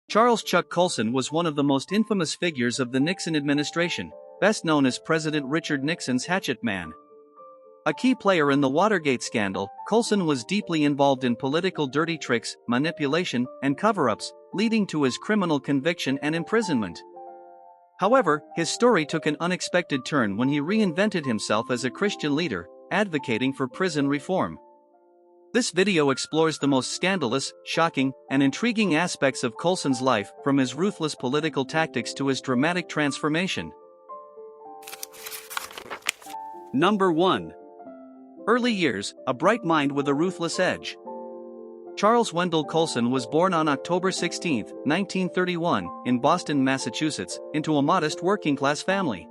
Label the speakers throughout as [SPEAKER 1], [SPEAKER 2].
[SPEAKER 1] Charles Chuck Colson was one of the most infamous figures of the Nixon administration, best known as President Richard Nixon's hatchet man. A key player in the Watergate scandal, Colson was deeply involved in political dirty tricks, manipulation, and cover-ups, leading to his criminal conviction and imprisonment. However, his story took an unexpected turn when he reinvented himself as a Christian leader, advocating for prison reform. This video explores the most scandalous, shocking, and intriguing aspects of Colson's life, from his ruthless political tactics to his dramatic transformation. Number 1. Early years, a bright mind with a ruthless edge. Charles Wendell Colson was born on October 16, 1931, in Boston, Massachusetts, into a modest working-class family.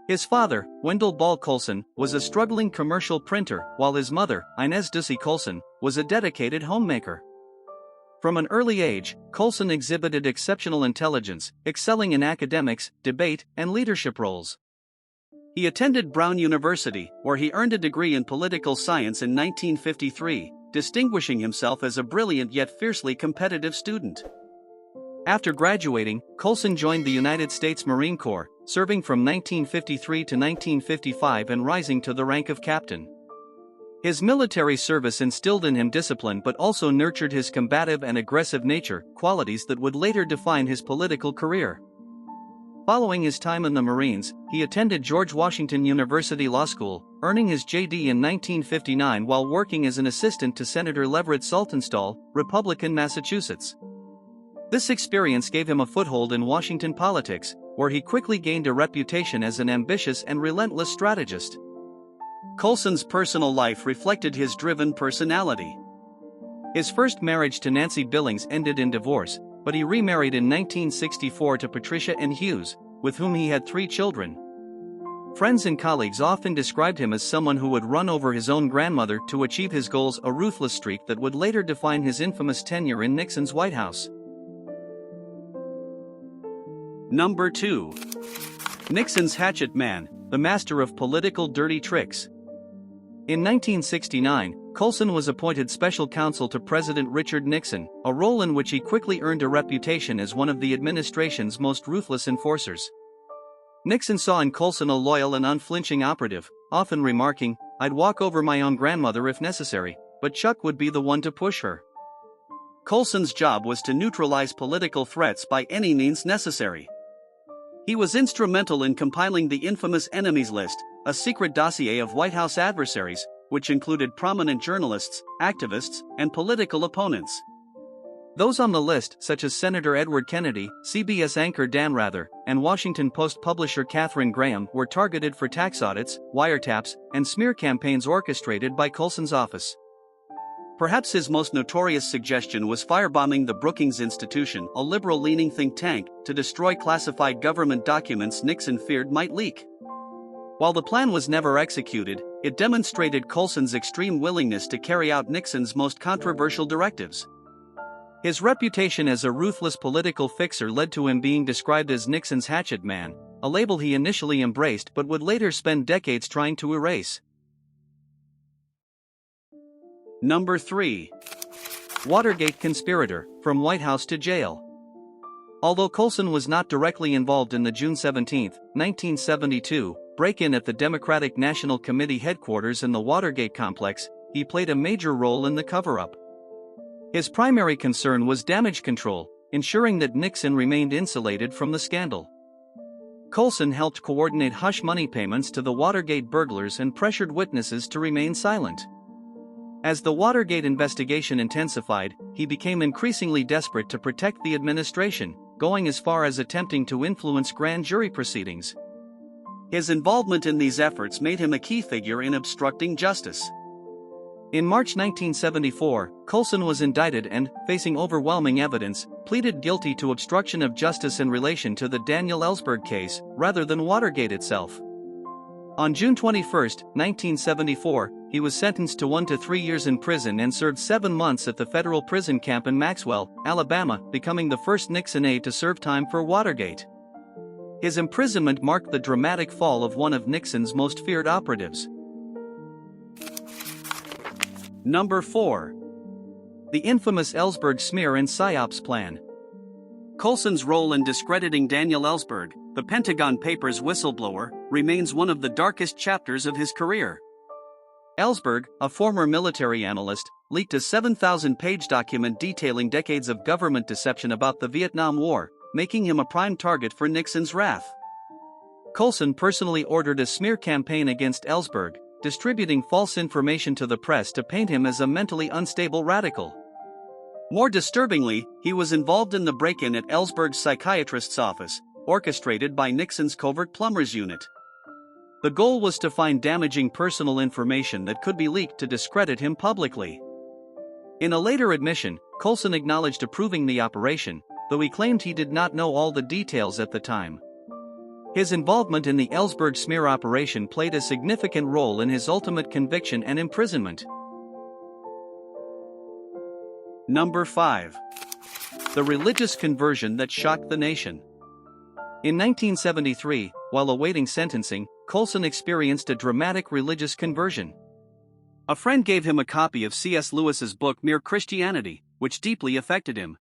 [SPEAKER 1] His father, Wendell Ball Colson, was a struggling commercial printer, while his mother, Inez Ducey Colson, was a dedicated homemaker. From an early age, Colson exhibited exceptional intelligence, excelling in academics, debate, and leadership roles. He attended Brown University, where he earned a degree in political science in 1953, distinguishing himself as a brilliant yet fiercely competitive student. After graduating, Colson joined the United States Marine Corps, serving from 1953 to 1955 and rising to the rank of captain. His military service instilled in him discipline but also nurtured his combative and aggressive nature, qualities that would later define his political career. Following his time in the Marines, he attended George Washington University Law School, earning his J.D. in 1959 while working as an assistant to Senator Leverett Saltonstall, Republican, Massachusetts. This experience gave him a foothold in Washington politics, where he quickly gained a reputation as an ambitious and relentless strategist. Colson's personal life reflected his driven personality. His first marriage to Nancy Billings ended in divorce, but he remarried in 1964 to Patricia N. Hughes, with whom he had 3 children. Friends and colleagues often described him as someone who would run over his own grandmother to achieve his goals, a ruthless streak that would later define his infamous tenure in Nixon's White House. Number 2. Nixon's hatchet man, the master of political dirty tricks. In 1969, Colson was appointed special counsel to President Richard Nixon, a role in which he quickly earned a reputation as one of the administration's most ruthless enforcers. Nixon saw in Colson a loyal and unflinching operative, often remarking, "I'd walk over my own grandmother if necessary, but Chuck would be the one to push her." Colson's job was to neutralize political threats by any means necessary. He was instrumental in compiling the infamous enemies list, a secret dossier of White House adversaries, which included prominent journalists, activists, and political opponents. Those on the list, such as Senator Edward Kennedy, CBS anchor Dan Rather, and Washington Post publisher Katharine Graham, were targeted for tax audits, wiretaps, and smear campaigns orchestrated by Colson's office. Perhaps his most notorious suggestion was firebombing the Brookings Institution, a liberal-leaning think tank, to destroy classified government documents Nixon feared might leak. While the plan was never executed, it demonstrated Colson's extreme willingness to carry out Nixon's most controversial directives. His reputation as a ruthless political fixer led to him being described as Nixon's hatchet man, a label he initially embraced but would later spend decades trying to erase. Number 3. Watergate conspirator, from White House to jail. Although Colson was not directly involved in the June 17, 1972, break-in at the Democratic National Committee headquarters in the Watergate complex, he played a major role in the cover-up. His primary concern was damage control, ensuring that Nixon remained insulated from the scandal. Colson helped coordinate hush money payments to the Watergate burglars and pressured witnesses to remain silent. As the Watergate investigation intensified, he became increasingly desperate to protect the administration, going as far as attempting to influence grand jury proceedings. His involvement in these efforts made him a key figure in obstructing justice. In March 1974, Colson was indicted and, facing overwhelming evidence, pleaded guilty to obstruction of justice in relation to the Daniel Ellsberg case, rather than Watergate itself. On June 21, 1974, he was sentenced to 1 to 3 years in prison and served 7 months at the federal prison camp in Maxwell, Alabama, becoming the first Nixon aide to serve time for Watergate. His imprisonment marked the dramatic fall of one of Nixon's most feared operatives. Number 4. The infamous Ellsberg smear and psyops plan. Colson's role in discrediting Daniel Ellsberg, the Pentagon Papers whistleblower, remains one of the darkest chapters of his career. Ellsberg, a former military analyst, leaked a 7,000-page document detailing decades of government deception about the Vietnam War, making him a prime target for Nixon's wrath. Colson personally ordered a smear campaign against Ellsberg, distributing false information to the press to paint him as a mentally unstable radical. More disturbingly, he was involved in the break-in at Ellsberg's psychiatrist's office, orchestrated by Nixon's covert plumbers unit. The goal was to find damaging personal information that could be leaked to discredit him publicly. In a later admission, Colson acknowledged approving the operation, though he claimed he did not know all the details at the time. His involvement in the Ellsberg smear operation played a significant role in his ultimate conviction and imprisonment. Number 5. The religious conversion that shocked the nation. In 1973, while awaiting sentencing, Colson experienced a dramatic religious conversion. A friend gave him a copy of C.S. Lewis's book Mere Christianity, which deeply affected him.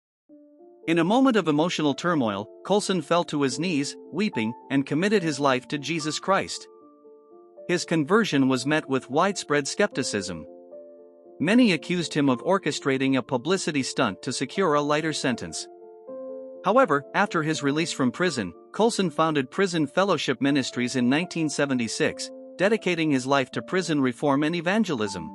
[SPEAKER 1] In a moment of emotional turmoil, Colson fell to his knees, weeping, and committed his life to Jesus Christ. His conversion was met with widespread skepticism. Many accused him of orchestrating a publicity stunt to secure a lighter sentence. However, after his release from prison, Colson founded Prison Fellowship Ministries in 1976, dedicating his life to prison reform and evangelism.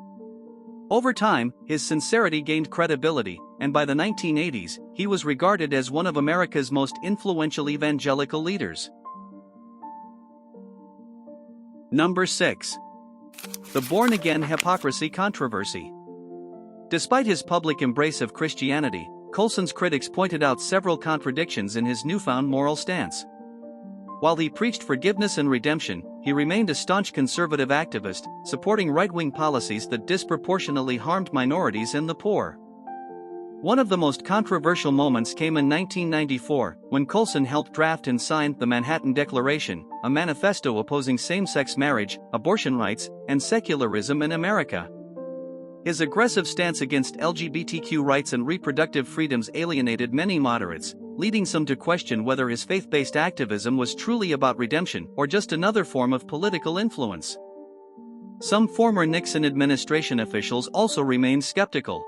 [SPEAKER 1] Over time, his sincerity gained credibility, and by the 1980s, he was regarded as one of America's most influential evangelical leaders. Number 6. The born-again hypocrisy controversy. Despite his public embrace of Christianity, Colson's critics pointed out several contradictions in his newfound moral stance. While he preached forgiveness and redemption, he remained a staunch conservative activist, supporting right-wing policies that disproportionately harmed minorities and the poor. One of the most controversial moments came in 1994, when Colson helped draft and sign the Manhattan Declaration, a manifesto opposing same-sex marriage, abortion rights, and secularism in America. His aggressive stance against LGBTQ rights and reproductive freedoms alienated many moderates, leading some to question whether his faith-based activism was truly about redemption or just another form of political influence. Some former Nixon administration officials also remained skeptical.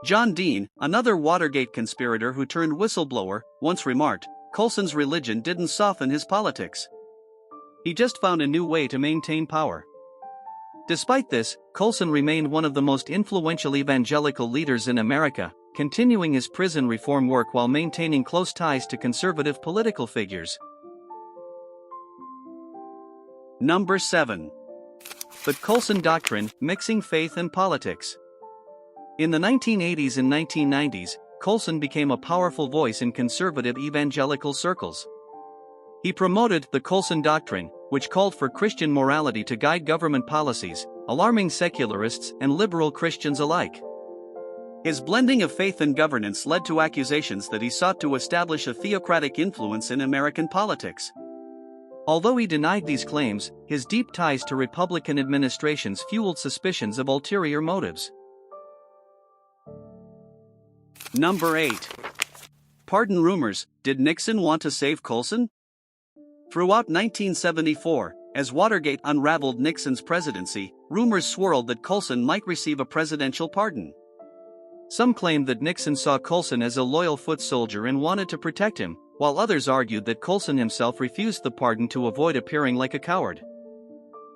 [SPEAKER 1] John Dean, another Watergate conspirator who turned whistleblower, once remarked, "Colson's religion didn't soften his politics. He just found a new way to maintain power." Despite this, Colson remained one of the most influential evangelical leaders in America, continuing his prison reform work while maintaining close ties to conservative political figures. Number 7. The Colson Doctrine, Mixing Faith and Politics. In the 1980s and 1990s, Colson became a powerful voice in conservative evangelical circles. He promoted the Colson Doctrine, which called for Christian morality to guide government policies, alarming secularists and liberal Christians alike. His blending of faith and governance led to accusations that he sought to establish a theocratic influence in American politics. Although he denied these claims, his deep ties to Republican administrations fueled suspicions of ulterior motives. Number 8. Pardon rumors. Did Nixon want to save Colson? Throughout 1974, as Watergate unraveled Nixon's presidency, rumors swirled that Colson might receive a presidential pardon. Some claimed that Nixon saw Colson as a loyal foot soldier and wanted to protect him, while others argued that Colson himself refused the pardon to avoid appearing like a coward.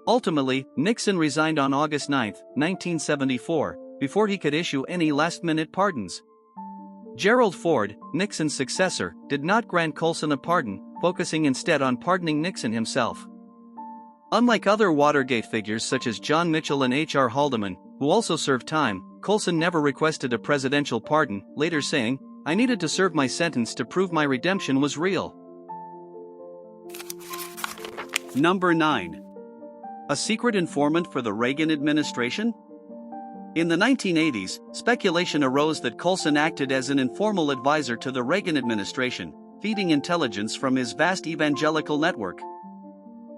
[SPEAKER 1] Ultimately, Nixon resigned on August 9, 1974, before he could issue any last-minute pardons. Gerald Ford, Nixon's successor, did not grant Colson a pardon, focusing instead on pardoning Nixon himself. Unlike other Watergate figures such as John Mitchell and H.R. Haldeman, who also served time, Colson never requested a presidential pardon, later saying, "I needed to serve my sentence to prove my redemption was real." Number 9. A secret informant for the Reagan administration? In the 1980s, speculation arose that Colson acted as an informal advisor to the Reagan administration, feeding intelligence from his vast evangelical network.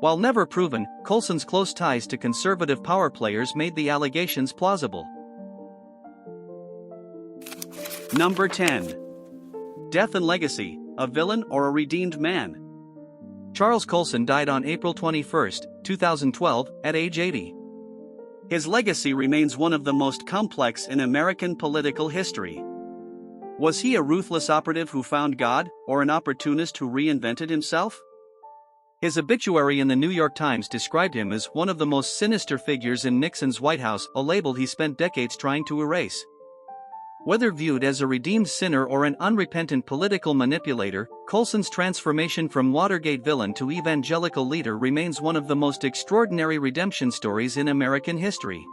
[SPEAKER 1] While never proven, Colson's close ties to conservative power players made the allegations plausible. Number 10. Death and legacy: a villain or a redeemed man? Charles Colson died on April 21, 2012, at age 80. His legacy remains one of the most complex in American political history. Was he a ruthless operative who found God, or an opportunist who reinvented himself? His obituary in the New York Times described him as one of the most sinister figures in Nixon's White House, a label he spent decades trying to erase. Whether viewed as a redeemed sinner or an unrepentant political manipulator, Colson's transformation from Watergate villain to evangelical leader remains one of the most extraordinary redemption stories in American history.